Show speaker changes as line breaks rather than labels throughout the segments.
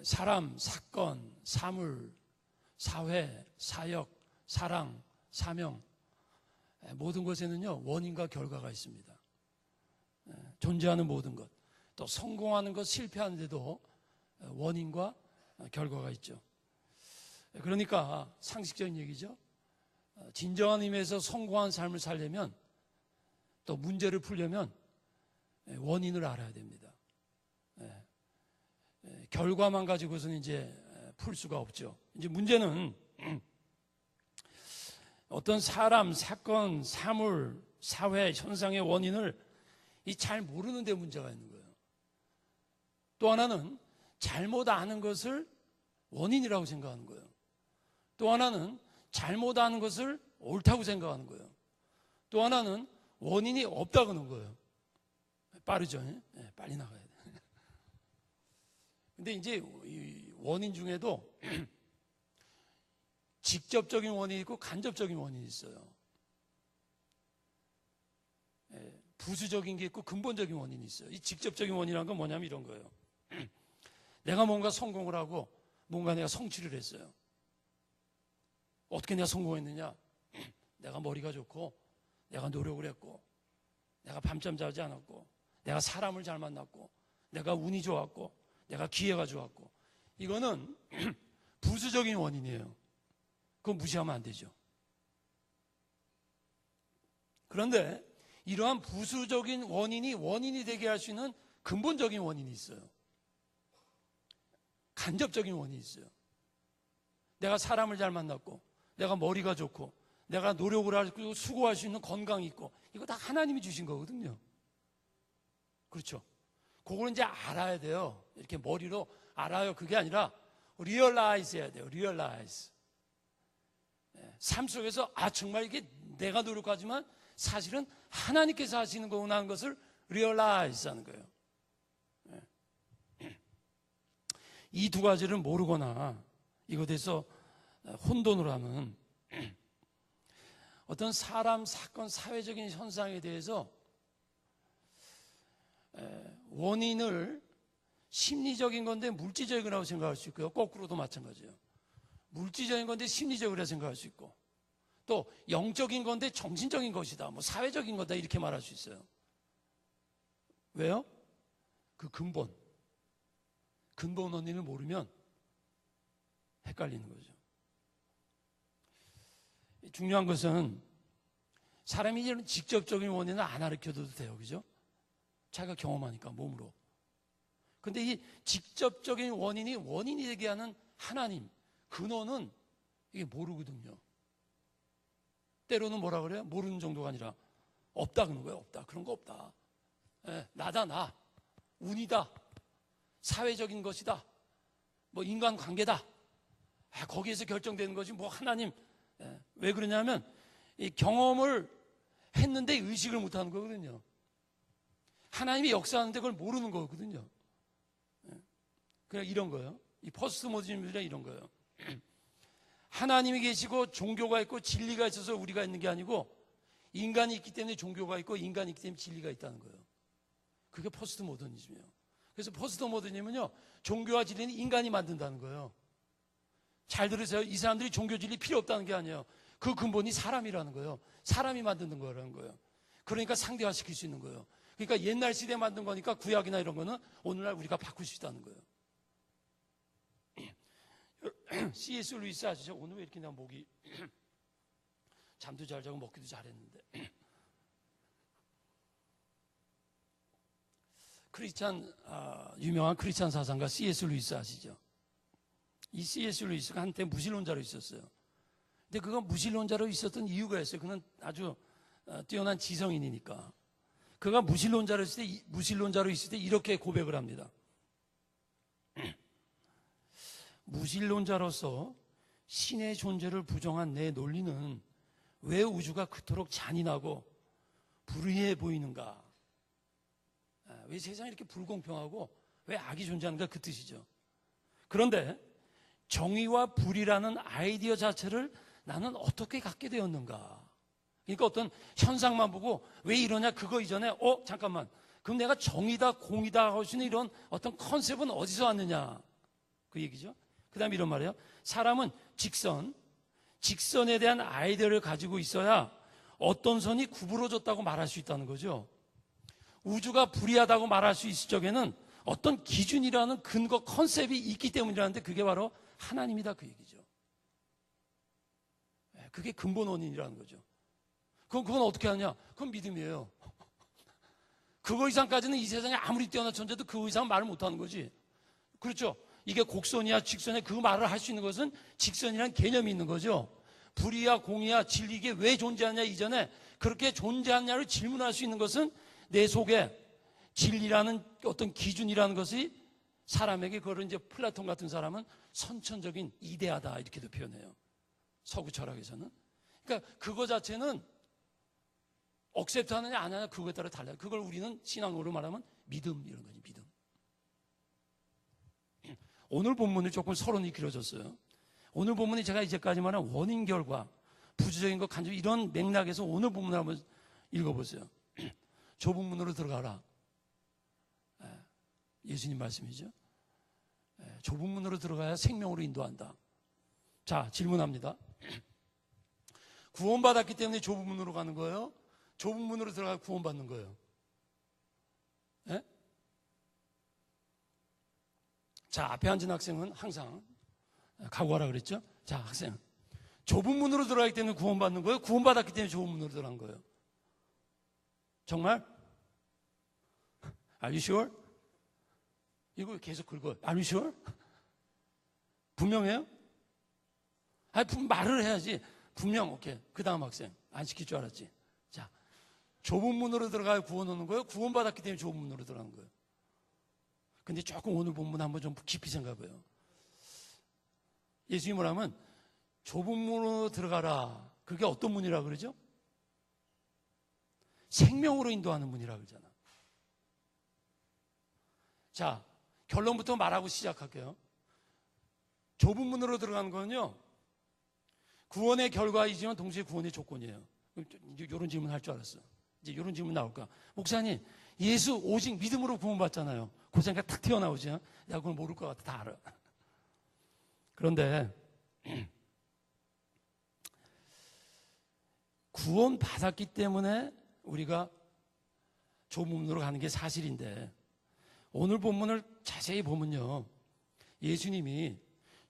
사람, 사건, 사물, 사회, 사역, 사랑, 사명, 모든 것에는요 원인과 결과가 있습니다. 존재하는 모든 것, 또 성공하는 것, 실패하는 데도 원인과 결과가 있죠. 그러니까 상식적인 얘기죠. 진정한 의미에서 성공한 삶을 살려면, 또 문제를 풀려면 원인을 알아야 됩니다. 결과만 가지고서는 이제 풀 수가 없죠. 이제 문제는 어떤 사람, 사건, 사물, 사회, 현상의 원인을 잘 모르는 데 문제가 있는 거예요. 또 하나는 잘못 아는 것을 원인이라고 생각하는 거예요. 또 하나는 잘못 아는 것을 옳다고 생각하는 거예요. 또 하나는 원인이 없다고 하는 거예요. 빠르죠? 네, 빨리 나가야 돼. 근데 이제 이 원인 중에도 직접적인 원인이 있고 간접적인 원인이 있어요. 부수적인 게 있고 근본적인 원인이 있어요. 이 직접적인 원인이라는 건 뭐냐면 이런 거예요. 내가 뭔가 성공을 하고 뭔가 내가 성취를 했어요. 어떻게 내가 성공했느냐? 내가 머리가 좋고, 내가 노력을 했고, 내가 밤잠 자지 않았고, 내가 사람을 잘 만났고, 내가 운이 좋았고, 내가 기회가 좋았고. 이거는 부수적인 원인이에요. 그거 무시하면 안 되죠. 그런데 이러한 부수적인 원인이 되게 할 수 있는 근본적인 원인이 있어요. 간접적인 원인이 있어요. 내가 사람을 잘 만났고, 내가 머리가 좋고, 내가 노력을 하고 수고할 수 있는 건강이 있고, 이거 다 하나님이 주신 거거든요. 그렇죠? 그걸 이제 알아야 돼요. 이렇게 머리로 알아요. 그게 아니라 리얼라이즈 해야 돼요. 리얼라이즈. 삶 속에서 정말 이게 내가 노력하지만 사실은 하나님께서 하시는 거구나 하는 것을 리얼라이즈 하는 거예요. 이 두 가지를 모르거나 이것에서 혼돈을 하면 어떤 사람, 사건, 사회적인 현상에 대해서 원인을 심리적인 건데 물질적인 거라고 생각할 수 있고요. 거꾸로도 마찬가지예요. 물질적인 건데 심리적이라 생각할 수 있고, 또 영적인 건데 정신적인 것이다, 뭐 사회적인 거다, 이렇게 말할 수 있어요. 왜요? 그 근본 원인을 모르면 헷갈리는 거죠. 중요한 것은 사람이 이런 직접적인 원인을 안 가르쳐도 돼요. 그죠? 자기가 경험하니까 몸으로. 근데 이 직접적인 원인이 되게 하는 하나님, 근원은 이게 모르거든요. 때로는 뭐라 그래요? 모르는 정도가 아니라 없다 그러는 거예요. 없다. 그런 거 없다. 나다, 나. 운이다. 사회적인 것이다. 뭐 인간관계다. 거기에서 결정되는 것이 뭐 하나님. 왜 그러냐면 이 경험을 했는데 의식을 못하는 거거든요. 하나님이 역사하는데 그걸 모르는 거거든요. 그냥 이런 거예요. 이 포스트 모더니즘이라 이런 거예요. 하나님이 계시고 종교가 있고 진리가 있어서 우리가 있는 게 아니고, 인간이 있기 때문에 종교가 있고 인간이 있기 때문에 진리가 있다는 거예요. 그게 포스트 모더니즘이에요. 그래서 포스트 모더니즘은요, 종교와 진리는 인간이 만든다는 거예요. 잘 들으세요. 이 사람들이 종교 진리 필요 없다는 게 아니에요. 그 근본이 사람이라는 거예요. 사람이 만드는 거라는 거예요. 그러니까 상대화시킬 수 있는 거예요. 그러니까 옛날 시대에 만든 거니까 구약이나 이런 거는 오늘날 우리가 바꿀 수 있다는 거예요. C.S. 루이스 아시죠? 오늘 왜 이렇게 나 목이 잠도 잘 자고 먹기도 잘했는데. 유명한 크리스찬 사상가 C.S. 루이스 아시죠? 이 C.S. 루이스가 한때 무신론자로 있었어요. 근데 그가 무신론자로 있었던 이유가 있어요. 그는 아주 뛰어난 지성인이니까. 그가 무신론자로 있을 때 이렇게 고백을 합니다. 무신론자로서 신의 존재를 부정한 내 논리는 왜 우주가 그토록 잔인하고 불의해 보이는가? 왜 세상이 이렇게 불공평하고 왜 악이 존재하는가, 그 뜻이죠. 그런데 정의와 불의라는 아이디어 자체를 나는 어떻게 갖게 되었는가? 그러니까 어떤 현상만 보고 왜 이러냐, 그거 이전에 잠깐만, 그럼 내가 정의다 공의다 할 수 있는 이런 어떤 컨셉은 어디서 왔느냐? 그 얘기죠. 그 다음에 이런 말이에요. 사람은 직선에 대한 아이디어를 가지고 있어야 어떤 선이 구부러졌다고 말할 수 있다는 거죠. 우주가 불이하다고 말할 수 있을 적에는 어떤 기준이라는 근거, 컨셉이 있기 때문이라는데 그게 바로 하나님이다 그 얘기죠. 그게 근본 원인이라는 거죠. 그건 어떻게 하냐? 그건 믿음이에요. 그거 이상까지는 이 세상에 아무리 뛰어난 천재도 그거 이상 말을 못하는 거지. 그렇죠? 이게 곡선이야 직선이야 그 말을 할 수 있는 것은 직선이라는 개념이 있는 거죠. 불이야 공이야 진리 이게 왜 존재하냐 이전에 그렇게 존재하냐를 질문할 수 있는 것은 내 속에 진리라는 어떤 기준이라는 것이 사람에게 그거를 이제 플라톤 같은 사람은 선천적인 이데아다 이렇게도 표현해요. 서구 철학에서는. 그러니까 그거 자체는 억셉트 하느냐 안 하느냐 그거에 따라 달라요. 그걸 우리는 신앙으로 말하면 믿음 이런 거지 믿음. 오늘 본문이 조금 서론이 길어졌어요. 오늘 본문이 제가 이제까지 말한 원인 결과 부수적인 것 간접 이런 맥락에서 오늘 본문을 한번 읽어보세요. 좁은 문으로 들어가라. 예수님 말씀이죠. 좁은 문으로 들어가야 생명으로 인도한다. 자, 질문합니다. 구원받았기 때문에 좁은 문으로 가는 거예요? 좁은 문으로 들어가 구원받는 거예요? 예? 자, 앞에 앉은 학생은 항상 각오하라 그랬죠? 자, 학생. 좁은 문으로 들어가기 때문에 구원받는 거예요? 구원받았기 때문에 좁은 문으로 들어간 거예요? 정말? Are you sure? 이거 계속 긁어요. Are you sure? 분명해요? 아니, 말을 해야지. 분명, 오케이. 그 다음 학생. 안 시킬 줄 알았지. 자, 좁은 문으로 들어가야 구원 오는 거예요? 구원받았기 때문에 좁은 문으로 들어가는 거예요? 근데 조금 오늘 본문 한번 좀 깊이 생각해요. 예수님이 뭐라면 좁은 문으로 들어가라. 그게 어떤 문이라 그러죠? 생명으로 인도하는 문이라 그러잖아. 자, 결론부터 말하고 시작할게요. 좁은 문으로 들어가는 거는요, 구원의 결과이지만 동시에 구원의 조건이에요. 이런 질문 할 줄 알았어. 이제 이런 질문 나올까? 목사님, 예수 오직 믿음으로 구원받잖아요. 그 생각 탁 튀어나오지. 야, 그걸 모를 것 같아. 다 알아. 그런데 구원받았기 때문에 우리가 좁은 문으로 가는 게 사실인데 오늘 본문을 자세히 보면요. 예수님이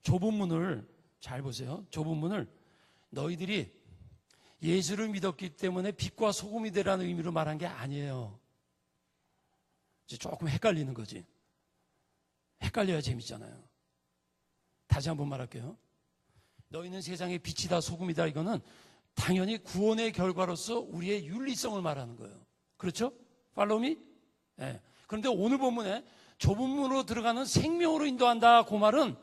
좁은 문을 잘 보세요. 좁은 문을 너희들이 예수를 믿었기 때문에 빛과 소금이 되라는 의미로 말한 게 아니에요. 이제 조금 헷갈리는 거지. 헷갈려야 재밌잖아요. 다시 한번 말할게요. 너희는 세상의 빛이다 소금이다 이거는 당연히 구원의 결과로서 우리의 윤리성을 말하는 거예요. 그렇죠? Follow me? 네. 그런데 오늘 본문에 좁은 문으로 들어가는 생명으로 인도한다 그 말은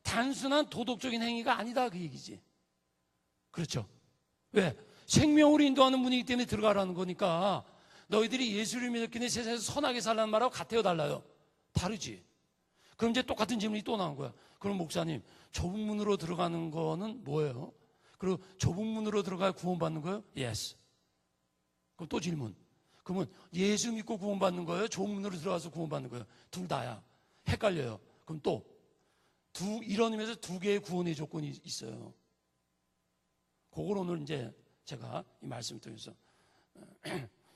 단순한 도덕적인 행위가 아니다 그 얘기지. 그렇죠? 왜? 생명으로 인도하는 문이기 때문에 들어가라는 거니까 너희들이 예수를 믿었기 때문에 세상에서 선하게 살라는 말하고 같아요 달라요? 다르지. 그럼 이제 똑같은 질문이 또 나온 거야. 그럼 목사님 좁은 문으로 들어가는 거는 뭐예요? 그리고 좁은 문으로 들어가야 구원받는 거예요? Yes. 그럼 또 질문. 그러면 예수 믿고 구원받는 거예요? 좁은 문으로 들어가서 구원받는 거예요? 둘 다야. 헷갈려요. 그럼 또 이런 의미에서 두 개의 구원의 조건이 있어요. 그걸 오늘 이제 제가 이 말씀을 통해서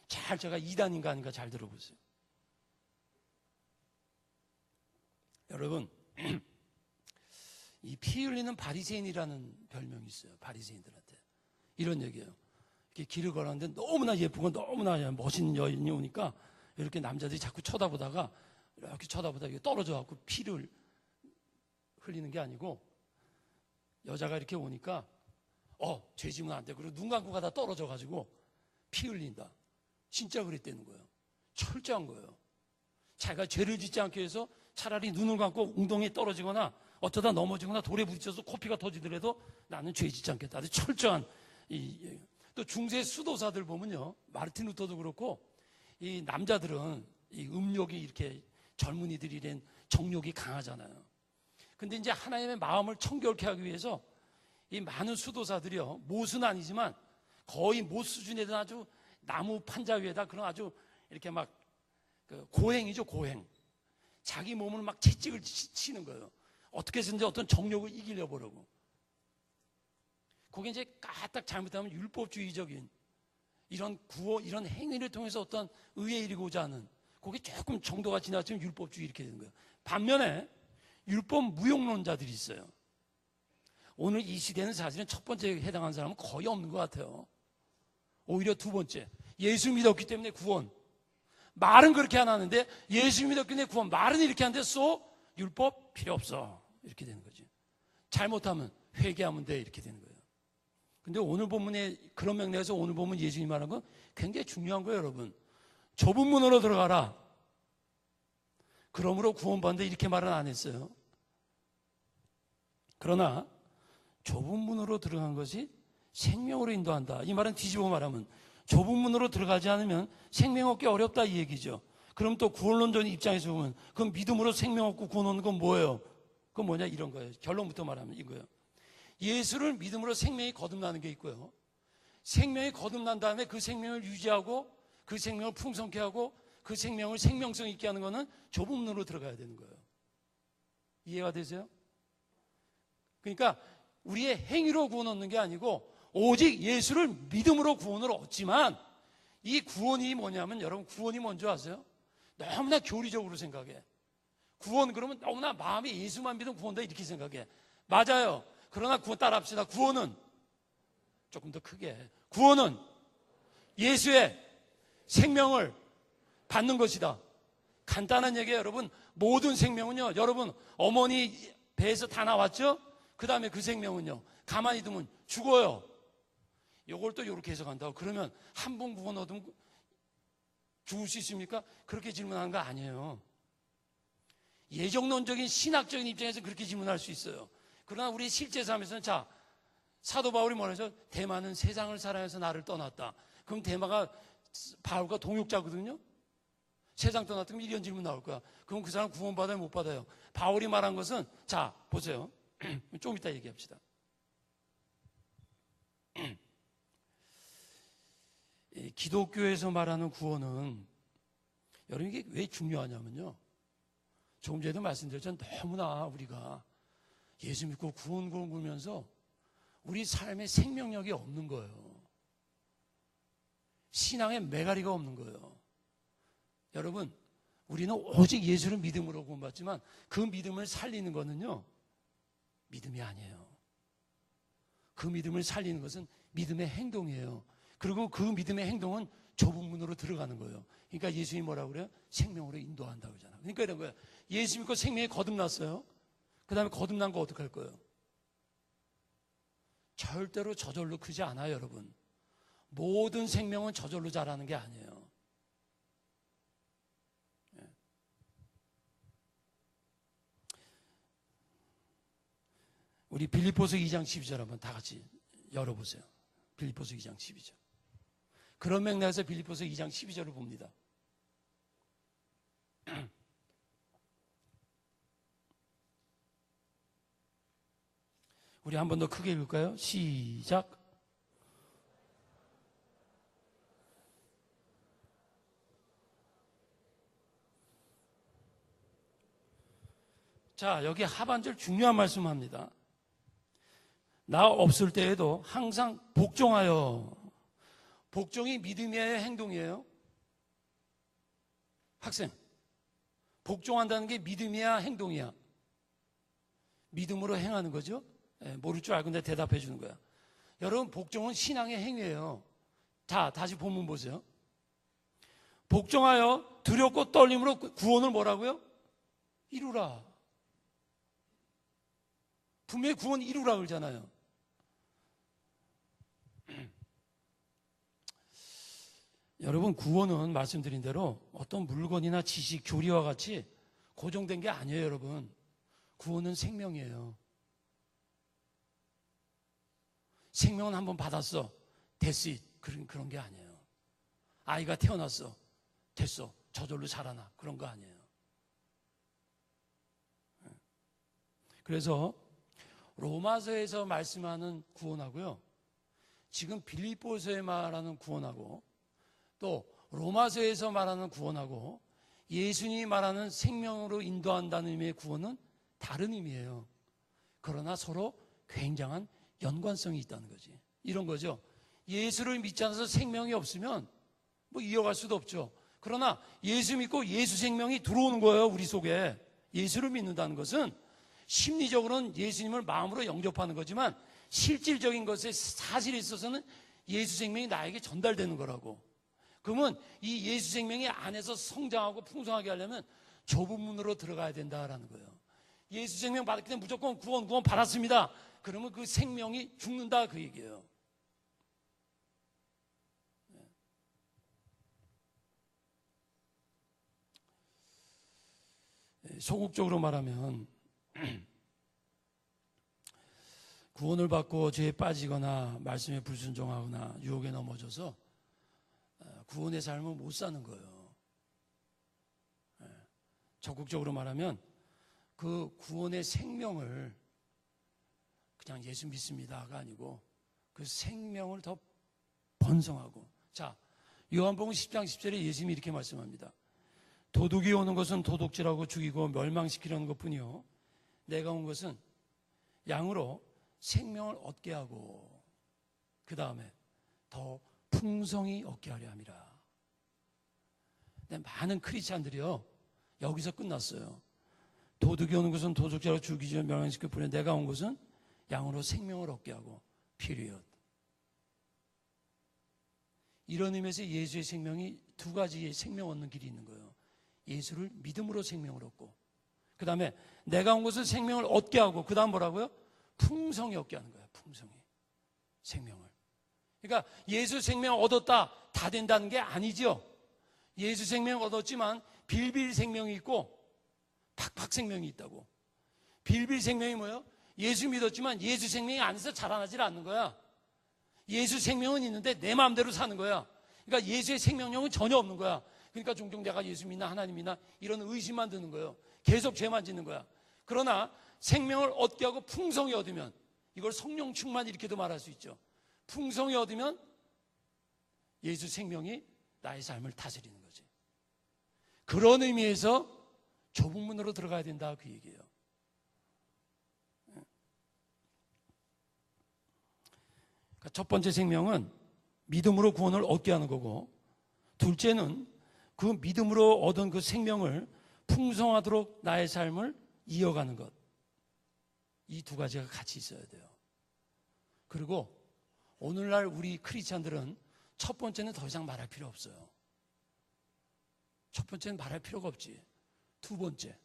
잘 제가 이단인가 아닌가 잘 들어보세요. 여러분 이 피 흘리는 바리새인이라는 별명이 있어요. 바리새인들한테 이런 얘기예요. 이렇게 길을 걸었는데 너무나 예쁘고 너무나 멋있는 여인이 오니까 이렇게 남자들이 자꾸 쳐다보다가 이렇게 쳐다보다가 이게 떨어져갖고 피를 흘리는 게 아니고 여자가 이렇게 오니까 죄 지면 안 돼. 그리고 눈 감고 가다 떨어져가지고 피 흘린다. 진짜 그랬다는 거예요. 철저한 거예요. 자기가 죄를 짓지 않기 위해서 차라리 눈을 감고 웅덩이에 떨어지거나 어쩌다 넘어지거나 돌에 부딪혀서 코피가 터지더라도 나는 죄 짓지 않겠다. 아주 철저한 또 중세 수도사들 보면요. 마르틴 루터도 그렇고 이 남자들은 이 음욕이 이렇게 젊은이들이 된 정욕이 강하잖아요. 근데 이제 하나님의 마음을 청결케 하기 위해서 이 많은 수도사들이요. 못은 아니지만 거의 못 수준에 대한 아주 나무 판자 위에다 그런 아주 이렇게 막 고행이죠, 고행. 자기 몸을 막 채찍을 치는 거예요. 어떻게 해서든지 어떤 정욕을 이기려 보려고. 그게 이제 까딱 잘못하면 율법주의적인 이런 구호, 이런 행위를 통해서 어떤 의에 이르고자 하는, 그게 조금 정도가 지나치면 율법주의 이렇게 되는 거예요. 반면에 율법 무용론자들이 있어요. 오늘 이 시대는 사실은 첫 번째에 해당하는 사람은 거의 없는 것 같아요. 오히려 두 번째, 예수 믿었기 때문에 구원. 말은 그렇게 안 하는데 예수 믿었기 때문에 구원. 말은 이렇게 하는데 율법 필요 없어. 이렇게 되는 거지. 잘못하면 회개하면 돼. 이렇게 되는 거예요. 근데 오늘 본문에 그런 맥락에서 오늘 본문 예수님이 말한 건 굉장히 중요한 거예요, 여러분. 좁은 문으로 들어가라. 그러므로 구원받는다 이렇게 말은 안 했어요. 그러나 좁은 문으로 들어간 것이 생명으로 인도한다. 이 말은 뒤집어 말하면 좁은 문으로 들어가지 않으면 생명 얻기 어렵다 이 얘기죠. 그럼 또 구원론적인 입장에서 보면 그럼 믿음으로 생명 얻고 구원 얻는 건 뭐예요? 그건 뭐냐 이런 거예요. 결론부터 말하면 이거예요. 예수를 믿음으로 생명이 거듭나는 게 있고요. 생명이 거듭난 다음에 그 생명을 유지하고 그 생명을 풍성케 하고 그 생명을 생명성 있게 하는 거는 좁은 문으로 들어가야 되는 거예요. 이해가 되세요? 그러니까 우리의 행위로 구원 얻는 게 아니고 오직 예수를 믿음으로 구원을 얻지만 이 구원이 뭐냐면 여러분 구원이 뭔지 아세요? 너무나 교리적으로 생각해. 구원 그러면 너무나 마음에 예수만 믿으면 구원다 이렇게 생각해. 맞아요. 그러나 구원 따라합시다. 구원은 조금 더 크게. 구원은 예수의 생명을 받는 것이다. 간단한 얘기예요, 여러분. 모든 생명은요, 여러분 어머니 배에서 다 나왔죠? 그 다음에 그 생명은요, 가만히 두면 죽어요. 요걸 또 이렇게 해석한다고. 그러면 한 번 구원 얻으면 죽을 수 있습니까? 그렇게 질문하는 거 아니에요. 예정론적인 신학적인 입장에서 그렇게 질문할 수 있어요. 그러나 우리 실제 삶에서는 자, 사도 바울이 뭐라죠? 대마는 세상을 사랑해서 나를 떠났다. 그럼 대마가 바울과 동역자거든요. 세상 떠났다면 이런 질문 나올 거야. 그럼 그 사람 구원받아요, 못 받아요? 바울이 말한 것은 자, 보세요. 좀 이따 얘기합시다. 기독교에서 말하는 구원은 여러분 이게 왜 중요하냐면요. 조금 전에도 말씀드렸지만 너무나 우리가 예수 믿고 구원 굴면서 우리 삶에 생명력이 없는 거예요. 신앙에 메가리가 없는 거예요. 여러분, 우리는 오직 예수를 믿음으로 구원받지만 그 믿음을 살리는 거는요, 믿음이 아니에요. 그 믿음을 살리는 것은 믿음의 행동이에요. 그리고 그 믿음의 행동은 좁은 문으로 들어가는 거예요. 그러니까 예수님이 뭐라고 그래요? 생명으로 인도한다고 그러잖아요. 그러니까 이런 거예요. 예수 믿고 생명이 거듭났어요. 그 다음에 거듭난 거 어떡할 거예요? 절대로 저절로 크지 않아요, 여러분. 모든 생명은 저절로 자라는 게 아니에요. 우리 빌립보서 2장 12절 한번 다 같이 열어보세요. 빌립보서 2장 12절. 그런 맥락에서 빌립보서 2장 12절을 봅니다. 우리 한 번 더 크게 읽을까요? 시작. 자, 여기 하반절 중요한 말씀합니다. 나 없을 때에도 항상 복종하여. 복종이 믿음의 행동이에요. 학생, 복종한다는 게 믿음이야, 행동이야? 믿음으로 행하는 거죠. 모를 줄 알고 내가 대답해 주는 거야. 여러분, 복종은 신앙의 행위예요. 자, 다시 본문 보세요. 복종하여 두렵고 떨림으로 구원을 뭐라고요? 이루라. 분명히 구원 이루라 그러잖아요. 여러분, 구원은 말씀드린 대로 어떤 물건이나 지식, 교리와 같이 고정된 게 아니에요, 여러분. 구원은 생명이에요. 생명은 한번 받았어. 됐어. 그런 게 아니에요. 아이가 태어났어. 됐어. 저절로 자라나. 그런 거 아니에요. 그래서 로마서에서 말씀하는 구원하고요, 지금 빌립보서에 말하는 구원하고 또 로마서에서 말하는 구원하고 예수님이 말하는 생명으로 인도한다는 의미의 구원은 다른 의미예요. 그러나 서로 굉장한 연관성이 있다는 거지. 이런 거죠. 예수를 믿지 않아서 생명이 없으면 뭐 이어갈 수도 없죠. 그러나 예수 믿고 예수 생명이 들어오는 거예요, 우리 속에. 예수를 믿는다는 것은 심리적으로는 예수님을 마음으로 영접하는 거지만 실질적인 것에 사실에 있어서는 예수 생명이 나에게 전달되는 거라고. 그러면 이 예수 생명이 안에서 성장하고 풍성하게 하려면 좁은 문으로 들어가야 된다라는 거예요. 예수 생명 받았기 때문에 무조건 구원 받았습니다. 그러면 그 생명이 죽는다 그 얘기예요. 소극적으로 말하면 구원을 받고 죄에 빠지거나 말씀에 불순종하거나 유혹에 넘어져서 구원의 삶을 못 사는 거예요. 적극적으로 말하면 그 구원의 생명을 그냥 예수 믿습니다가 아니고 그 생명을 더 번성하고. 자, 요한복음 10장 10절에 예수님이 이렇게 말씀합니다. 도둑이 오는 것은 도둑질하고 죽이고 멸망시키려는 것뿐이요 내가 온 것은 양으로 생명을 얻게 하고 그 다음에 더 풍성히 얻게 하려 함이라. 근데 많은 크리스찬들이요 여기서 끝났어요. 도둑이 오는 것은 도둑질하고 죽이고 멸망시킬 뿐이요 내가 온 것은 양으로 생명을 얻게 하고 period. 이런 의미에서 예수의 생명이 두 가지의 생명 얻는 길이 있는 거예요. 예수를 믿음으로 생명을 얻고 그 다음에 내가 온 것은 생명을 얻게 하고 그 다음 뭐라고요? 풍성히 얻게 하는 거예요. 풍성히 생명을. 그러니까 예수 생명을 얻었다 다 된다는 게 아니죠. 예수 생명을 얻었지만 빌빌 생명이 있고 팍팍 생명이 있다고. 빌빌 생명이 뭐예요? 예수 믿었지만 예수 생명이 안에서 자라나질 않는 거야. 예수 생명은 있는데 내 마음대로 사는 거야. 그러니까 예수의 생명력은 전혀 없는 거야. 그러니까 종종 내가 예수 믿나 하나님 믿나 이런 의심만 드는 거예요. 계속 죄만 짓는 거야. 그러나 생명을 얻게 하고 풍성히 얻으면 이걸 성령 충만 이렇게도 말할 수 있죠. 풍성히 얻으면 예수 생명이 나의 삶을 다스리는 거지. 그런 의미에서 좁은 문으로 들어가야 된다 그 얘기예요. 그러니까 첫 번째 생명은 믿음으로 구원을 얻게 하는 거고 둘째는 그 믿음으로 얻은 그 생명을 풍성하도록 나의 삶을 이어가는 것. 이 두 가지가 같이 있어야 돼요. 그리고 오늘날 우리 크리스찬들은 첫 번째는 더 이상 말할 필요 없어요. 첫 번째는 말할 필요가 없지. 두 번째,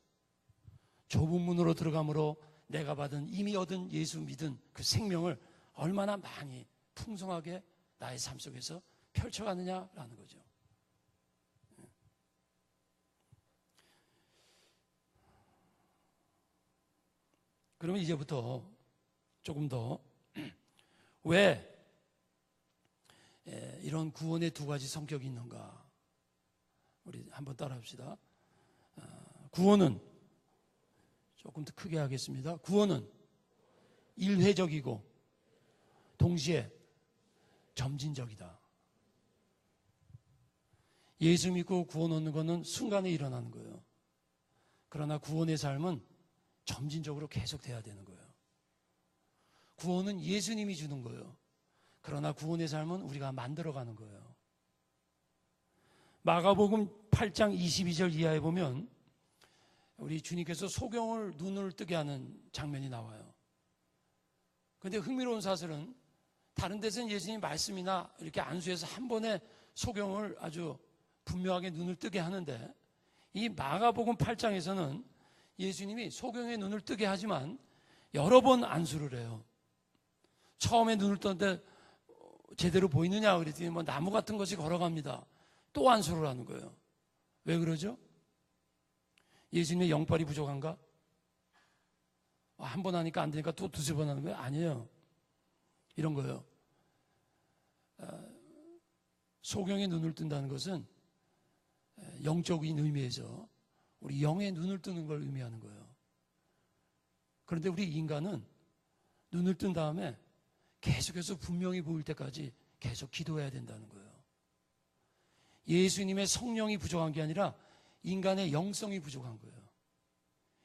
좁은 문으로 들어감으로 내가 받은 이미 얻은 예수 믿은 그 생명을 얼마나 많이 풍성하게 나의 삶 속에서 펼쳐가느냐라는 거죠. 그러면 이제부터 조금 더 왜 이런 구원의 두 가지 성격이 있는가 우리 한번 따라 합시다. 구원은 조금 더 크게 하겠습니다. 구원은 일회적이고 동시에 점진적이다. 예수 믿고 구원 얻는 것은 순간에 일어나는 거예요. 그러나 구원의 삶은 점진적으로 계속 돼야 되는 거예요. 구원은 예수님이 주는 거예요. 그러나 구원의 삶은 우리가 만들어가는 거예요. 마가복음 8장 22절 이하에 보면 우리 주님께서 소경을 눈을 뜨게 하는 장면이 나와요. 그런데 흥미로운 사실은 다른 데서는 예수님 말씀이나 이렇게 안수해서 한 번에 소경을 아주 분명하게 눈을 뜨게 하는데 이 마가복음 8장에서는 예수님이 소경의 눈을 뜨게 하지만 여러 번 안수를 해요. 처음에 눈을 떴는데 제대로 보이느냐 그랬더니 뭐 나무 같은 것이 걸어갑니다. 또 안수를 하는 거예요. 왜 그러죠? 예수님의 영빨이 부족한가? 한 번 하니까 안 되니까 또 두세 번 하는 거예요? 아니에요. 이런 거예요. 소경의 눈을 뜬다는 것은 영적인 의미에서 우리 영의 눈을 뜨는 걸 의미하는 거예요. 그런데 우리 인간은 눈을 뜬 다음에 계속해서 분명히 보일 때까지 계속 기도해야 된다는 거예요. 예수님의 성령이 부족한 게 아니라 인간의 영성이 부족한 거예요.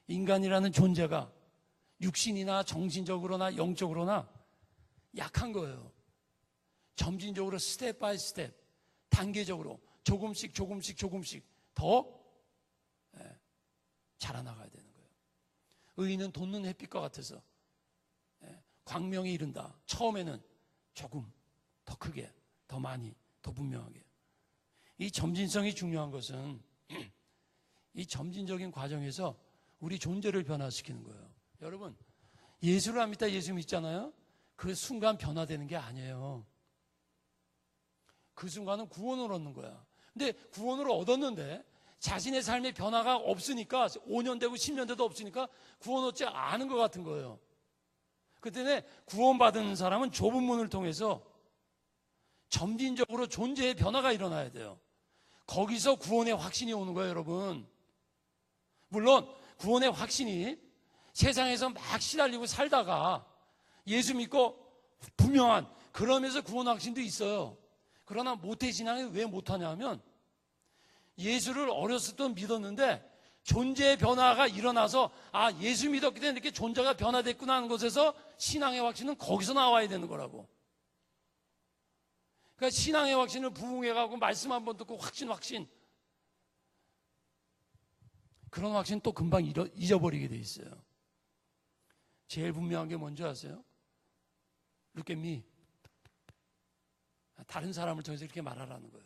인간이라는 존재가 육신이나 정신적으로나 영적으로나 약한 거예요. 점진적으로 스텝 바이 스텝, 단계적으로 조금씩 더 자라나가야 되는 거예요. 의인은 돋는 햇빛과 같아서 광명에 이른다. 처음에는 조금 더 크게, 더 많이, 더 분명하게. 이 점진성이 중요한 것은 이 점진적인 과정에서 우리 존재를 변화시키는 거예요. 여러분, 예수를 안 믿다 예수 믿잖아요. 그 순간 변화되는 게 아니에요. 그 순간은 구원을 얻는 거야. 근데 구원을 얻었는데 자신의 삶의 변화가 없으니까 5년 되고 10년 돼도 없으니까 구원 얻지 않은 것 같은 거예요. 그때 구원받은 사람은 좁은 문을 통해서 점진적으로 존재의 변화가 일어나야 돼요. 거기서 구원의 확신이 오는 거예요, 여러분. 물론 구원의 확신이 세상에서 막 시달리고 살다가 예수 믿고 분명한 그러면서 구원 확신도 있어요. 그러나 모태신앙이 왜 못하냐면 예수를 어렸을 때 믿었는데 존재의 변화가 일어나서 예수 믿었기 때문에 이렇게 존재가 변화됐구나 하는 것에서 신앙의 확신은 거기서 나와야 되는 거라고. 그러니까 신앙의 확신을 부흥해가고 말씀 한번 듣고 확신 그런 확신 또 금방 잊어버리게 돼 있어요. 제일 분명한 게 뭔지 아세요? Look at me. 다른 사람을 통해서 이렇게 말하라는 거예요.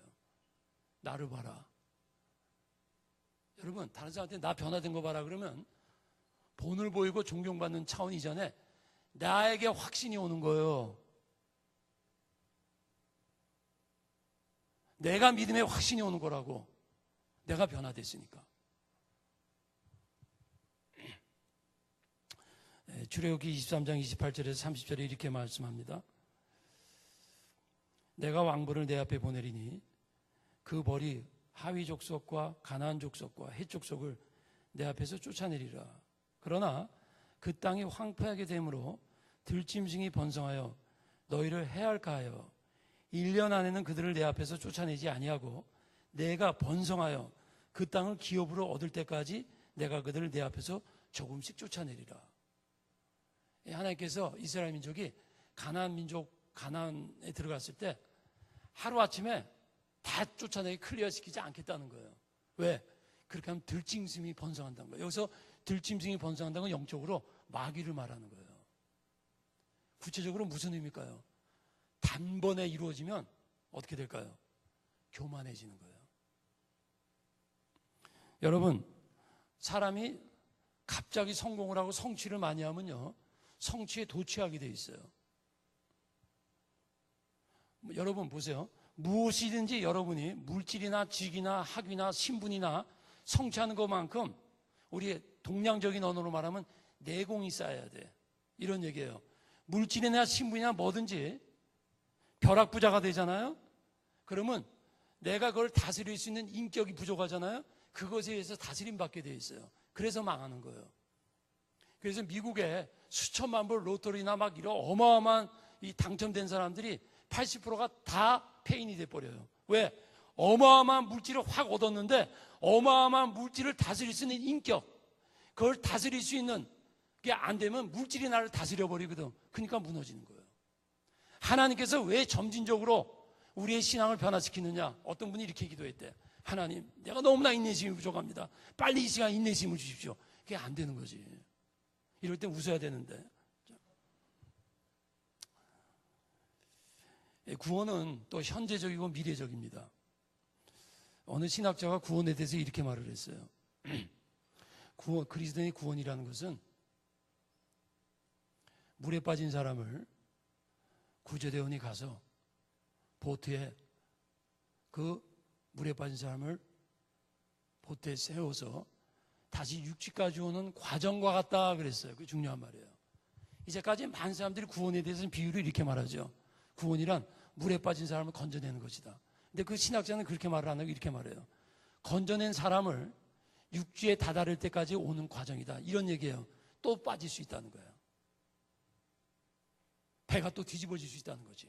나를 봐라. 여러분, 다른 사람한테 나 변화된 거 봐라 그러면 본을 보이고 존경받는 차원 이전에 나에게 확신이 오는 거예요. 내가 믿음에 확신이 오는 거라고. 내가 변화됐으니까. 출애굽기 23장 28절에서 30절에 이렇게 말씀합니다. 내가 왕벌을 내 앞에 보내리니 그 벌이 하위 족속과 가나안 족속과 헷 족속을 내 앞에서 쫓아내리라. 그러나 그 땅이 황폐하게 되므로 들짐승이 번성하여 너희를 해할까 하여 1년 안에는 그들을 내 앞에서 쫓아내지 아니하고 내가 번성하여 그 땅을 기업으로 얻을 때까지 내가 그들을 내 앞에서 조금씩 쫓아내리라. 하나님께서 이스라엘 민족이 가나안에 들어갔을 때 하루아침에 다 쫓아내기 클리어시키지 않겠다는 거예요. 왜? 그렇게 하면 들짐승이 번성한다는 거예요. 여기서 들짐승이 번성한다는 건 영적으로 마귀를 말하는 거예요. 구체적으로 무슨 의미일까요? 단번에 이루어지면 어떻게 될까요? 교만해지는 거예요. 여러분, 사람이 갑자기 성공을 하고 성취를 많이 하면요, 성취에 도취하게 돼 있어요. 여러분 보세요. 무엇이든지 여러분이 물질이나 직이나 학위나 신분이나 성취하는 것만큼 우리의 동양적인 언어로 말하면 내공이 쌓여야 돼. 이런 얘기예요. 물질이나 신분이나 뭐든지 벼락부자가 되잖아요. 그러면 내가 그걸 다스릴 수 있는 인격이 부족하잖아요. 그것에 의해서 다스림받게 돼 있어요. 그래서 망하는 거예요. 그래서 미국에 수천만 불 로또리나 막 이런 어마어마한 이 당첨된 사람들이 80%가 다 폐인이 돼버려요. 왜? 어마어마한 물질을 확 얻었는데 어마어마한 물질을 다스릴 수 있는 인격, 그걸 다스릴 수 있는 게 안 되면 물질이 나를 다스려버리거든. 그러니까 무너지는 거예요. 하나님께서 왜 점진적으로 우리의 신앙을 변화시키느냐? 어떤 분이 이렇게 기도했대. 하나님, 내가 너무나 인내심이 부족합니다. 빨리 이 시간 인내심을 주십시오. 그게 안 되는 거지. 이럴 땐 웃어야 되는데. 구원은 또 현재적이고 미래적입니다. 어느 신학자가 구원에 대해서 이렇게 말을 했어요. 그리스도인의 구원이라는 것은 물에 빠진 사람을 구조대원이 가서 보트에 그 물에 빠진 사람을 보트에 세워서 다시 육지까지 오는 과정과 같다 그랬어요. 그게 중요한 말이에요. 이제까지 많은 사람들이 구원에 대해서는 비유를 이렇게 말하죠. 구원이란 물에 빠진 사람을 건져내는 것이다. 근데 그 신학자는 그렇게 말을 안 하고 이렇게 말해요. 건져낸 사람을 육지에 다다를 때까지 오는 과정이다. 이런 얘기예요. 또 빠질 수 있다는 거예요. 배가 또 뒤집어질 수 있다는 거지.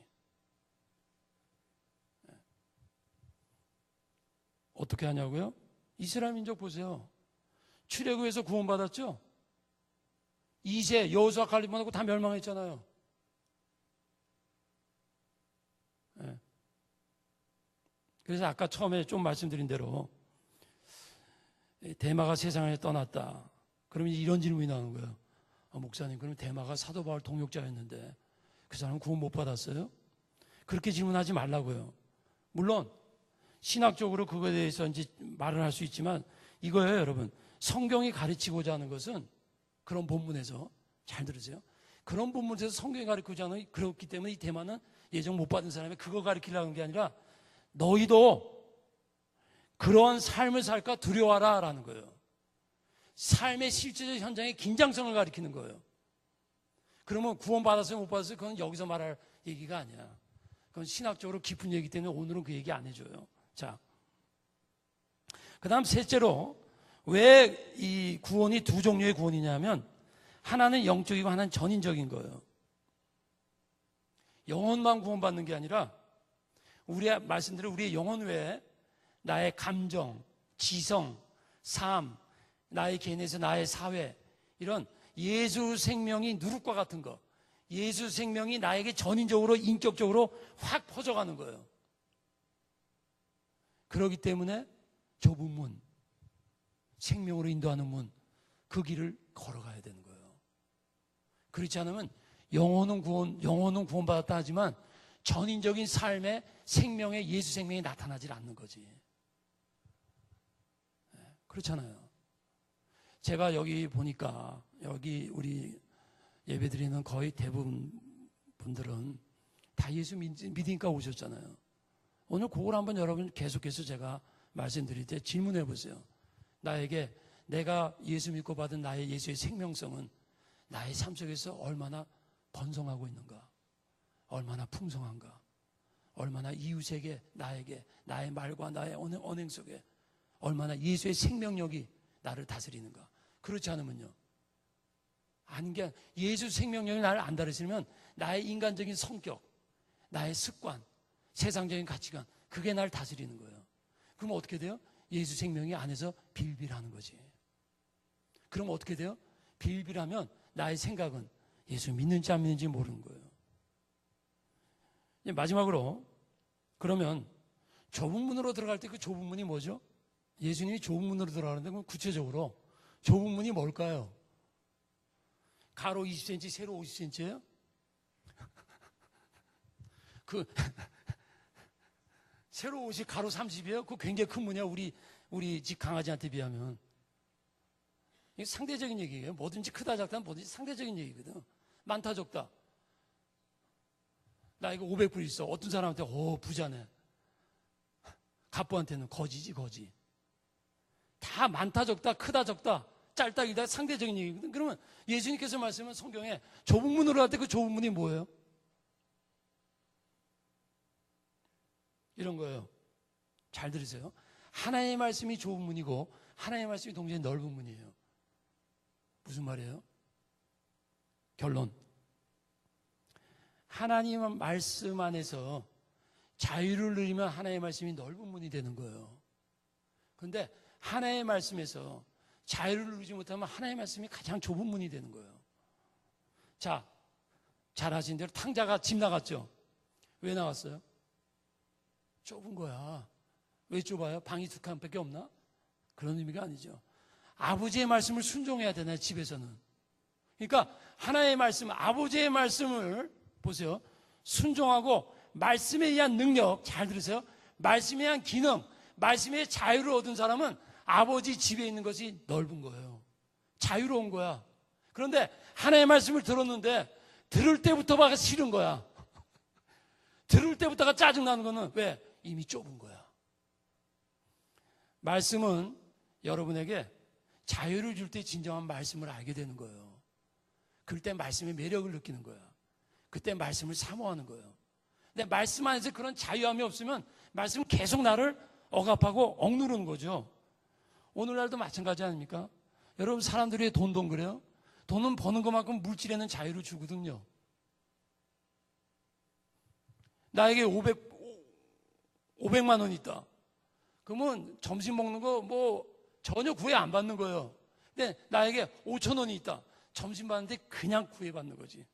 어떻게 하냐고요? 이스라엘 민족 보세요. 출애굽에서 구원받았죠? 이제 여호수아 갈렙하고 다 멸망했잖아요. 네. 그래서 아까 처음에 좀 말씀드린 대로 대마가 세상을 떠났다. 그러면 이런 질문이 나오는 거예요. 목사님, 그럼 대마가 사도 바울 동역자였는데 그 사람은 구원 못 받았어요? 그렇게 질문하지 말라고요. 물론 신학적으로 그거에 대해서 이제 말을 할 수 있지만 이거예요, 여러분. 성경이 가르치고자 하는 것은 그런 본문에서 잘 들으세요. 그런 본문에서 성경이 가르치고자 하는 그렇기 때문에 이 대마는 예정 못 받은 사람이 그거 가르치려고 하는 게 아니라 너희도 그런 삶을 살까 두려워하라 라는 거예요. 삶의 실제적 현장의 긴장성을 가리키는 거예요. 그러면 구원 받았어요, 못 받았어요? 그건 여기서 말할 얘기가 아니야. 그건 신학적으로 깊은 얘기 때문에 오늘은 그 얘기 안 해줘요. 자, 그 다음 셋째로 왜 이 구원이 두 종류의 구원이냐면 하나는 영적이고 하나는 전인적인 거예요. 영혼만 구원받는 게 아니라 우리가 말씀드린 우리의 영혼 외에 나의 감정, 지성, 삶, 나의 개인에서 나의 사회, 이런 예수 생명이 누룩과 같은 거, 예수 생명이 나에게 전인적으로 인격적으로 확 퍼져가는 거예요. 그렇기 때문에 좁은 문, 생명으로 인도하는 문, 그 길을 걸어가야 되는 거예요. 그렇지 않으면 영혼은 구원받았다 하지만 전인적인 삶의 생명의 예수 생명이 나타나질 않는 거지. 그렇잖아요. 제가 여기 보니까 여기 우리 예배드리는 거의 대부분 분들은 다 예수 믿으니까 오셨잖아요. 오늘 그걸 한번 여러분 계속해서 제가 말씀드릴 때 질문해 보세요. 나에게 내가 예수 믿고 받은 나의 예수의 생명성은 나의 삶 속에서 얼마나 번성하고 있는가, 얼마나 풍성한가, 얼마나 이웃에게 나에게 나의 말과 나의 언행 속에 얼마나 예수의 생명력이 나를 다스리는가. 그렇지 않으면요, 아닌 게 예수 생명력이 나를 안 다스리면 나의 인간적인 성격, 나의 습관, 세상적인 가치관, 그게 나를 다스리는 거예요. 그럼 어떻게 돼요? 예수 생명이 안에서 빌빌하는 거지. 그럼 어떻게 돼요? 빌빌하면 나의 생각은 예수 믿는지 안 믿는지 모르는 거예요. 마지막으로 그러면 좁은 문으로 들어갈 때 그 좁은 문이 뭐죠? 예수님이 좁은 문으로 들어가는데 그럼 구체적으로 좁은 문이 뭘까요? 가로 20cm, 세로 50cm예요? 그 세로 50, 가로 30이에요? 그거 굉장히 큰 문이야. 우리 집 강아지한테 비하면. 이게 상대적인 얘기예요. 뭐든지 크다 작다는 뭐든지 상대적인 얘기거든. 많다 적다. 나 이거 500불 있어. 어떤 사람한테 부자네. 갑부한테는 거지지, 거지. 다 많다 적다, 크다 적다, 짧다 길다 상대적인 얘기거든. 그러면 예수님께서 말씀은 성경에 좁은 문으로 할 때 그 좁은 문이 뭐예요? 이런 거예요. 잘 들으세요. 하나님의 말씀이 좁은 문이고 하나님의 말씀이 동시에 넓은 문이에요. 무슨 말이에요? 결론. 하나님의 말씀 안에서 자유를 누리면 하나님의 말씀이 넓은 문이 되는 거예요. 그런데 하나님의 말씀에서 자유를 누리지 못하면 하나님의 말씀이 가장 좁은 문이 되는 거예요. 자, 잘 아신 대로 탕자가 집 나갔죠. 왜 나갔어요? 좁은 거야. 왜 좁아요? 방이 두 칸밖에 없나? 그런 의미가 아니죠. 아버지의 말씀을 순종해야 되나요, 집에서는? 그러니까 하나의 말씀, 아버지의 말씀을 보세요. 순종하고 말씀에 의한 능력, 잘 들으세요. 말씀에 의한 기능, 말씀에 의한 자유를 얻은 사람은 아버지 집에 있는 것이 넓은 거예요. 자유로운 거야. 그런데 하나의 말씀을 들었는데 들을 때부터가 싫은 거야. 들을 때부터가 짜증나는 거는 왜? 이미 좁은 거야. 말씀은 여러분에게 자유를 줄 때 진정한 말씀을 알게 되는 거예요. 그럴 때 말씀의 매력을 느끼는 거야. 그때 말씀을 사모하는 거예요. 근데 말씀 안에서 그런 자유함이 없으면 말씀은 계속 나를 억압하고 억누르는 거죠. 오늘날도 마찬가지 아닙니까? 여러분, 사람들이 왜 돈 그래요? 돈은 버는 것만큼 물질에는 자유를 주거든요. 나에게 500만 원 있다. 그러면 점심 먹는 거 전혀 구애 안 받는 거예요. 근데 나에게 5천 원이 있다. 점심 받는데 그냥 구애받는 거지.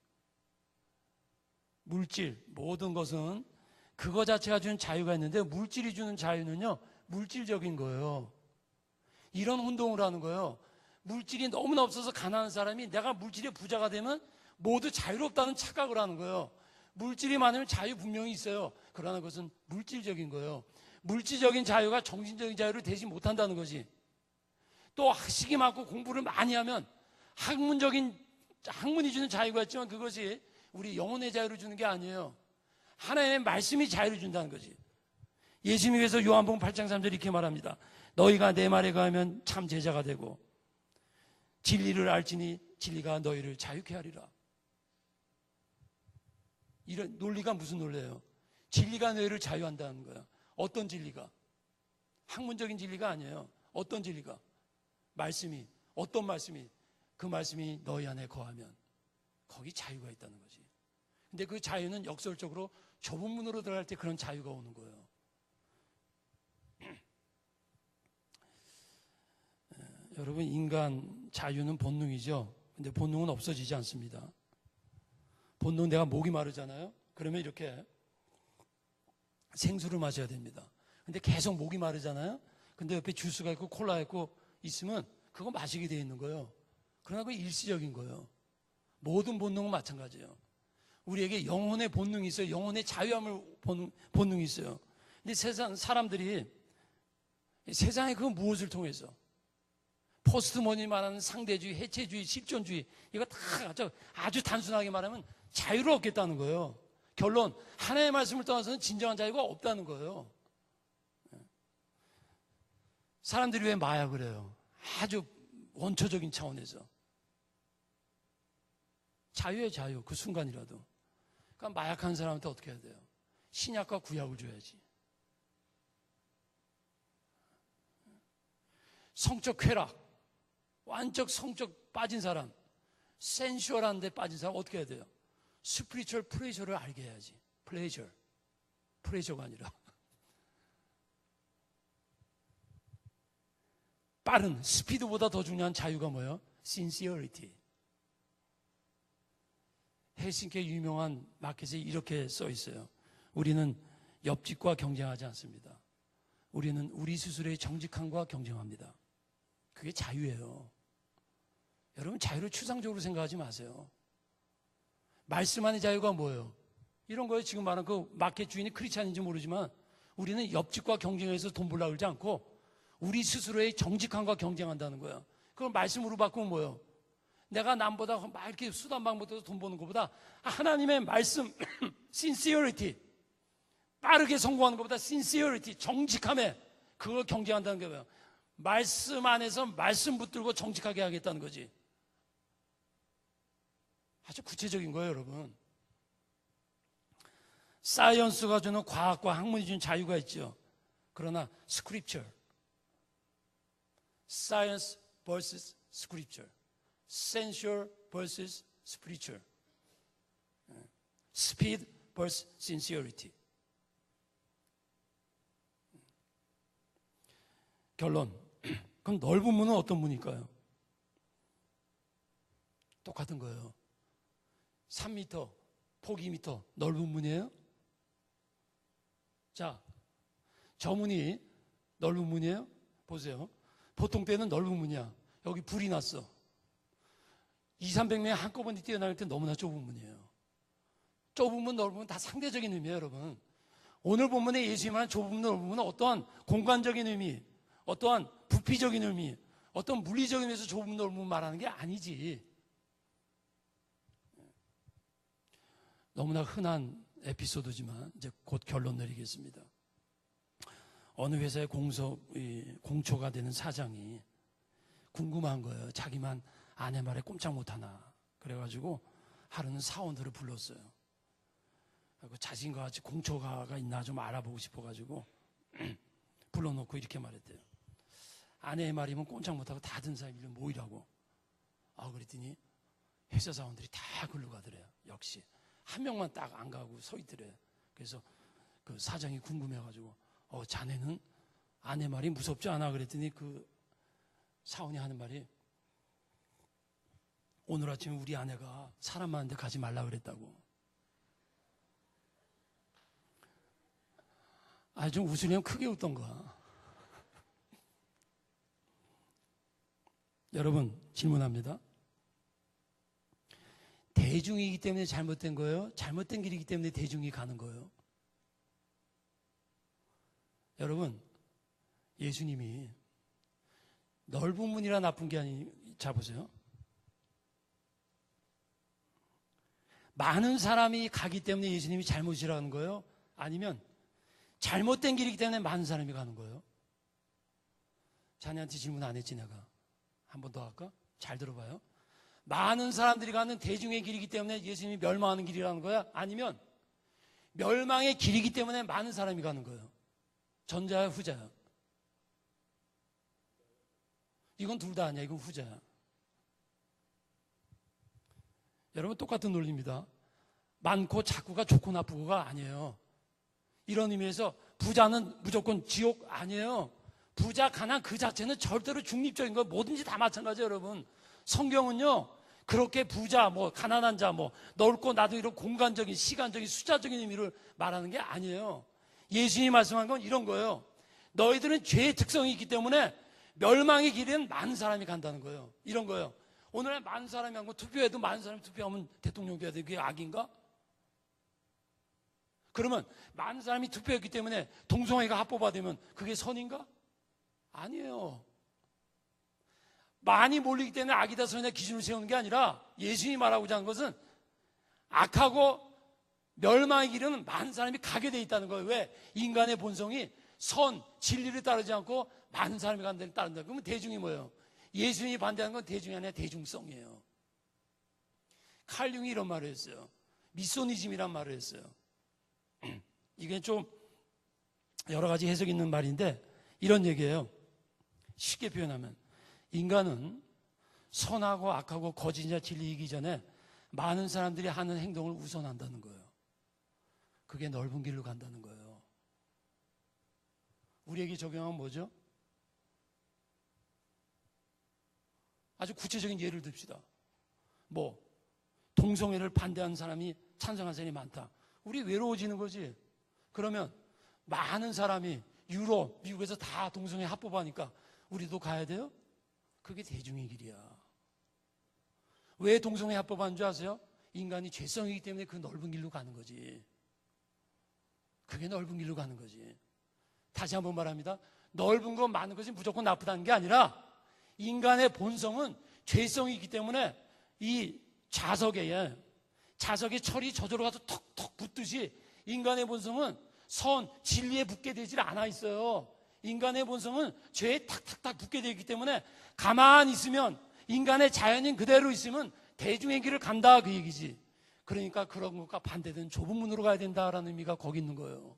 물질, 모든 것은 그거 자체가 주는 자유가 있는데 물질이 주는 자유는요, 물질적인 거예요. 이런 운동을 하는 거예요. 물질이 너무나 없어서 가난한 사람이 내가 물질의 부자가 되면 모두 자유롭다는 착각을 하는 거예요. 물질이 많으면 자유 분명히 있어요. 그러나 그것은 물질적인 거예요. 물질적인 자유가 정신적인 자유를 되지 못한다는 거지. 또 학식이 많고 공부를 많이 하면 학문이 주는 자유가 있지만 그것이 우리 영혼의 자유를 주는 게 아니에요. 하나님의 말씀이 자유를 준다는 거지. 예수님께서 요한복음 8장 3절 이렇게 말합니다. 너희가 내 말에 가면 참 제자가 되고 진리를 알지니 진리가 너희를 자유케 하리라. 이런 논리가 무슨 논리예요? 진리가 너희를 자유한다는 거야. 어떤 진리가? 학문적인 진리가 아니에요. 어떤 진리가? 말씀이, 어떤 말씀이? 그 말씀이 너희 안에 거하면 거기 자유가 있다는 거지. 근데 그 자유는 역설적으로 좁은 문으로 들어갈 때 그런 자유가 오는 거예요. 여러분, 인간 자유는 본능이죠. 근데 본능은 없어지지 않습니다. 본능, 내가 목이 마르잖아요. 그러면 이렇게 생수를 마셔야 됩니다. 근데 계속 목이 마르잖아요. 근데 옆에 주스가 있고 콜라 있고 있으면 그거 마시게 돼 있는 거예요. 그러나 그게 일시적인 거예요. 모든 본능은 마찬가지예요. 우리에게 영혼의 본능이 있어요. 영혼의 자유함을 보는 본능이 있어요. 근데 사람들이 세상의 그 무엇을 통해서 포스트모니 말하는 상대주의, 해체주의, 실존주의, 이거 다 아주 단순하게 말하면 자유를 얻겠다는 거예요. 결론, 하나님의 말씀을 떠나서는 진정한 자유가 없다는 거예요. 사람들이 왜 마약을 해요? 아주 원초적인 차원에서. 자유의 자유, 그 순간이라도. 그러니까 마약하는 사람한테 어떻게 해야 돼요? 신약과 구약을 줘야지. 성적 쾌락, 완전 성적 빠진 사람, 센슈얼한 데 빠진 사람 어떻게 해야 돼요? 스피리추얼 플레이저를 알게 해야지. 플레이저가 아니라 빠른 스피드보다 더 중요한 자유가 뭐예요? sincerity. 헬싱키의 유명한 마켓에 이렇게 써 있어요. 우리는 옆집과 경쟁하지 않습니다. 우리는 우리 스스로의 정직함과 경쟁합니다. 그게 자유예요. 여러분, 자유를 추상적으로 생각하지 마세요. 말씀 안의 자유가 뭐예요? 이런 거예요. 지금 말한 그 마켓 주인이 크리스찬인지 모르지만 우리는 옆집과 경쟁해서 돈 벌려고 그러지 않고 우리 스스로의 정직함과 경쟁한다는 거예요. 그걸 말씀으로 바꾸면 뭐예요? 내가 남보다 막 이렇게 수단방법으로 돈 버는 것보다 하나님의 말씀, sincerity, 빠르게 성공하는 것보다 sincerity, 정직함에 그걸 경쟁한다는 게 뭐예요? 말씀 안에서 말씀 붙들고 정직하게 하겠다는 거지. 아주 구체적인 거예요, 여러분. 사이언스가 주는 과학과 학문이 주는 자유가 있죠. 그러나 스크립처, Science vs. Scripture, sensual vs. spiritual, speed vs. sincerity. 결론. 그럼 넓은 문은 어떤 문일까요? 똑같은 거예요. 3m, 폭 2m, 넓은 문이에요? 자, 저 문이 넓은 문이에요? 보세요. 보통 때는 넓은 문이야. 여기 불이 났어. 200~300명이 한꺼번에 뛰어나갈 때 너무나 좁은 문이에요. 좁은 문, 넓은 문 다 상대적인 의미예요, 여러분. 오늘 본문에 예수님 말하는 좁은 문, 넓은 문은 어떠한 공간적인 의미, 어떠한 부피적인 의미, 어떤 물리적인 의미에서 좁은 문, 넓은 문 말하는 게 아니지. 너무나 흔한 에피소드지만 이제 곧 결론 내리겠습니다. 어느 회사의 공초가 되는 사장이 궁금한 거예요. 자기만 아내 말에 꼼짝 못하나. 그래가지고 하루는 사원들을 불렀어요. 자신과 같이 공초가 있나 좀 알아보고 싶어가지고 불러놓고 이렇게 말했대요. 아내의 말이면 꼼짝 못하고 다 든 사람들이 모이라고. 그랬더니 회사 사원들이 다 글로 가더래요. 역시 한 명만 딱 안 가고 서 있더래요. 그래서 그 사장이 궁금해가지고 자네는 아내 말이 무섭지 않아? 그랬더니 그 사원이 하는 말이 오늘 아침에 우리 아내가 사람 많은데 가지 말라 그랬다고. 좀 웃으려면 크게 웃던가. 여러분, 질문합니다. 대중이기 때문에 잘못된 거예요? 잘못된 길이기 때문에 대중이 가는 거예요? 여러분, 예수님이 넓은 문이라 나쁜 게 아니, 자 보세요. 많은 사람이 가기 때문에 예수님이 잘못이라는 거예요? 아니면 잘못된 길이기 때문에 많은 사람이 가는 거예요? 자네한테 질문 안 했지 내가. 한 번 더 할까? 잘 들어봐요. 많은 사람들이 가는 대중의 길이기 때문에 예수님이 멸망하는 길이라는 거야? 아니면 멸망의 길이기 때문에 많은 사람이 가는 거예요? 전자야, 후자야? 이건 둘 다 아니야. 이건 후자야. 여러분, 똑같은 논리입니다. 많고 작고가 좋고 나쁘고가 아니에요. 이런 의미에서 부자는 무조건 지옥 아니에요. 부자, 가난 그 자체는 절대로 중립적인 거, 뭐든지 다 마찬가지예요, 여러분. 성경은요, 그렇게 부자, 가난한 자, 넓고 나도 이런 공간적인, 시간적인, 숫자적인 의미를 말하는 게 아니에요. 예수님이 말씀한 건 이런 거예요. 너희들은 죄의 특성이 있기 때문에 멸망의 길에는 많은 사람이 간다는 거예요. 이런 거예요. 오늘날 많은 사람이 한 거 투표해도 많은 사람이 투표하면 대통령 돼야 돼. 그게 악인가? 그러면 많은 사람이 투표했기 때문에 동성애가 합법화 되면 그게 선인가? 아니에요. 많이 몰리기 때문에 악이다 선이다 기준을 세우는 게 아니라 예수님이 말하고자 하는 것은 악하고 멸망의 길은 많은 사람이 가게 돼 있다는 거예요. 왜? 인간의 본성이 선, 진리를 따르지 않고 많은 사람이 가는 데를 따른다. 그러면 대중이 뭐예요? 예수님이 반대하는 건 대중이 아니라 대중성이에요. 칼 융이 이런 말을 했어요. 미소니즘이란 말을 했어요. 이게 좀 여러 가지 해석이 있는 말인데 이런 얘기예요. 쉽게 표현하면 인간은 선하고 악하고 거짓이나 진리이기 전에 많은 사람들이 하는 행동을 우선한다는 거예요. 그게 넓은 길로 간다는 거예요. 우리에게 적용하면 뭐죠? 아주 구체적인 예를 듭시다. 동성애를 반대하는 사람이 찬성하는 사람이 많다. 우리 외로워지는 거지. 그러면 많은 사람이 유럽, 미국에서 다 동성애 합법하니까 우리도 가야 돼요? 그게 대중의 길이야. 왜 동성애 합법하는 줄 아세요? 인간이 죄성이기 때문에 그 넓은 길로 가는 거지. 그게 넓은 길로 가는 거지. 다시 한번 말합니다. 넓은 것, 많은 것이 무조건 나쁘다는 게 아니라 인간의 본성은 죄성이기 때문에 이 자석에 철이 저절로 가서 턱턱 붙듯이 인간의 본성은 선, 진리에 붙게 되질 않아 있어요. 인간의 본성은 죄에 탁탁탁 붙게 되기 때문에 가만히 있으면 인간의 자연인 그대로 있으면 대중의 길을 간다 그 얘기지. 그러니까 그런 것과 반대된 좁은 문으로 가야 된다라는 의미가 거기 있는 거예요.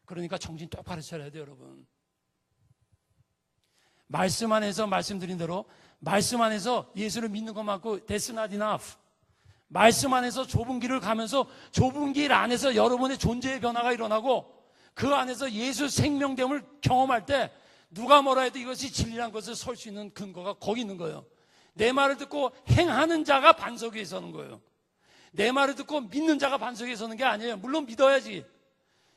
그러니까 정신 똑바로 차려야 돼요, 여러분. 말씀 안에서 말씀드린 대로 말씀 안에서 예수를 믿는 것만큼 that's not enough. 말씀 안에서 좁은 길을 가면서 좁은 길 안에서 여러분의 존재의 변화가 일어나고 그 안에서 예수 생명됨을 경험할 때 누가 뭐라 해도 이것이 진리란 것을 설 수 있는 근거가 거기 있는 거예요. 내 말을 듣고 행하는 자가 반석 위에 서는 거예요. 내 말을 듣고 믿는 자가 반석 위에 서는 게 아니에요. 물론 믿어야지.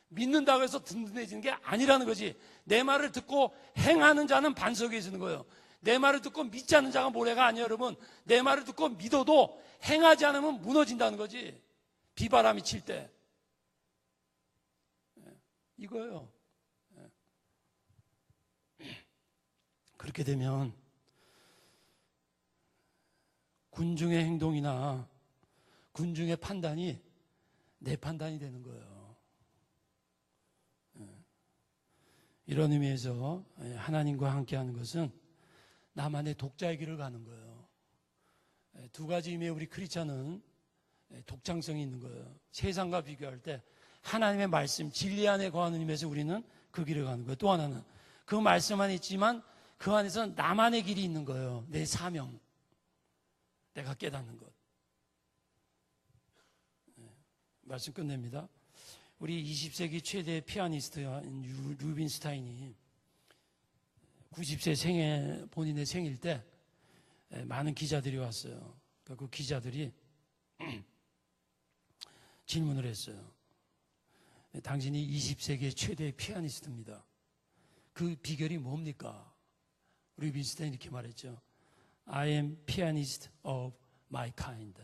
믿는다고 해서 든든해지는 게 아니라는 거지. 내 말을 듣고 행하는 자는 반석 위에 서는 거예요. 내 말을 듣고 믿지 않는 자가 모래가 아니에요, 여러분. 내 말을 듣고 믿어도 행하지 않으면 무너진다는 거지. 비바람이 칠 때. 이거예요. 그렇게 되면 군중의 행동이나 군중의 판단이 내 판단이 되는 거예요. 이런 의미에서 하나님과 함께하는 것은 나만의 독자의 길을 가는 거예요. 두 가지 의미의 우리 크리스찬은 독창성이 있는 거예요. 세상과 비교할 때 하나님의 말씀, 진리 안에 거하는 의미에서 우리는 그 길을 가는 거예요. 또 하나는 그 말씀 안에 있지만 그 안에서 나만의 길이 있는 거예요. 내 사명, 내가 깨닫는 것. 말씀 끝냅니다. 우리 20세기 최대의 피아니스트인 루빈스타인이 90세 본인의 생일 때 많은 기자들이 왔어요. 그 기자들이 질문을 했어요. 당신이 20세기의 최대의 피아니스트입니다. 그 비결이 뭡니까? 루빈스타인이 이렇게 말했죠. I am pianist of my kind.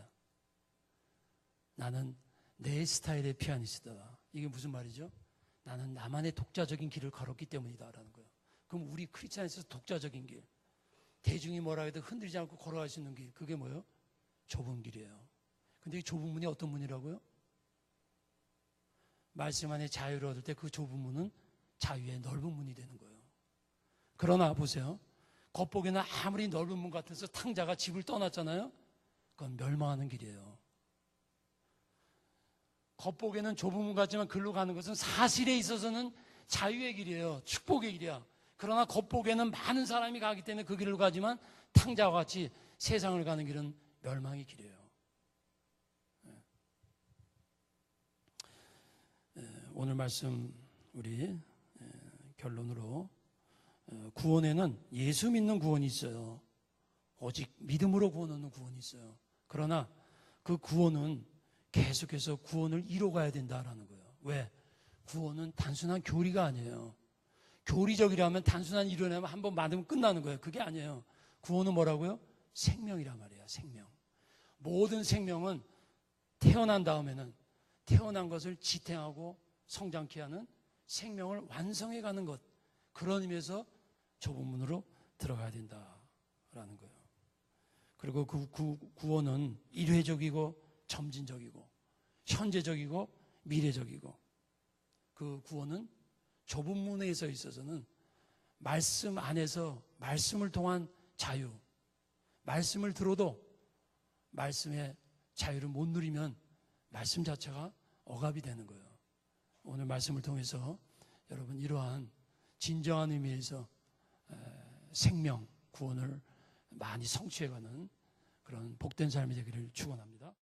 나는 내 스타일의 피아니스트다. 이게 무슨 말이죠? 나는 나만의 독자적인 길을 걸었기 때문이다라는 거예요. 그럼 우리 크리스찬에서 독자적인 길, 대중이 뭐라 해도 흔들리지 않고 걸어갈 수 있는 길, 그게 뭐예요? 좁은 길이에요. 근데 이 좁은 문이 어떤 문이라고요? 말씀 안에 자유를 얻을 때 그 좁은 문은 자유의 넓은 문이 되는 거예요. 그러나 보세요. 겉보기에는 아무리 넓은 문 같아서 탕자가 집을 떠났잖아요. 그건 멸망하는 길이에요. 겉보기에는 좁은 문 같지만 글로 가는 것은 사실에 있어서는 자유의 길이에요. 축복의 길이야. 그러나 겉보기에는 많은 사람이 가기 때문에 그 길을 가지만 탕자와 같이 세상을 가는 길은 멸망의 길이에요. 오늘 말씀 우리 결론으로 구원에는 예수 믿는 구원이 있어요. 오직 믿음으로 구원 얻는 구원이 있어요. 그러나 그 구원은 계속해서 구원을 이뤄가야 된다라는 거예요. 왜? 구원은 단순한 교리가 아니에요. 교리적이라면 단순한 이론이라면 한번 받으면 끝나는 거예요. 그게 아니에요. 구원은 뭐라고요? 생명이란 말이에요. 생명. 모든 생명은 태어난 다음에는 태어난 것을 지탱하고 성장케 하는 생명을 완성해가는 것. 그런 의미에서 좁은 문으로 들어가야 된다라는 거예요. 그리고 그 구원은 일회적이고 점진적이고 현재적이고 미래적이고 그 구원은 좁은 문에 있어서는 말씀 안에서 말씀을 통한 자유, 말씀을 들어도 말씀의 자유를 못 누리면 말씀 자체가 억압이 되는 거예요. 오늘 말씀을 통해서 여러분 이러한 진정한 의미에서 생명, 구원을 많이 성취해가는 그런 복된 삶이 되기를 축원합니다.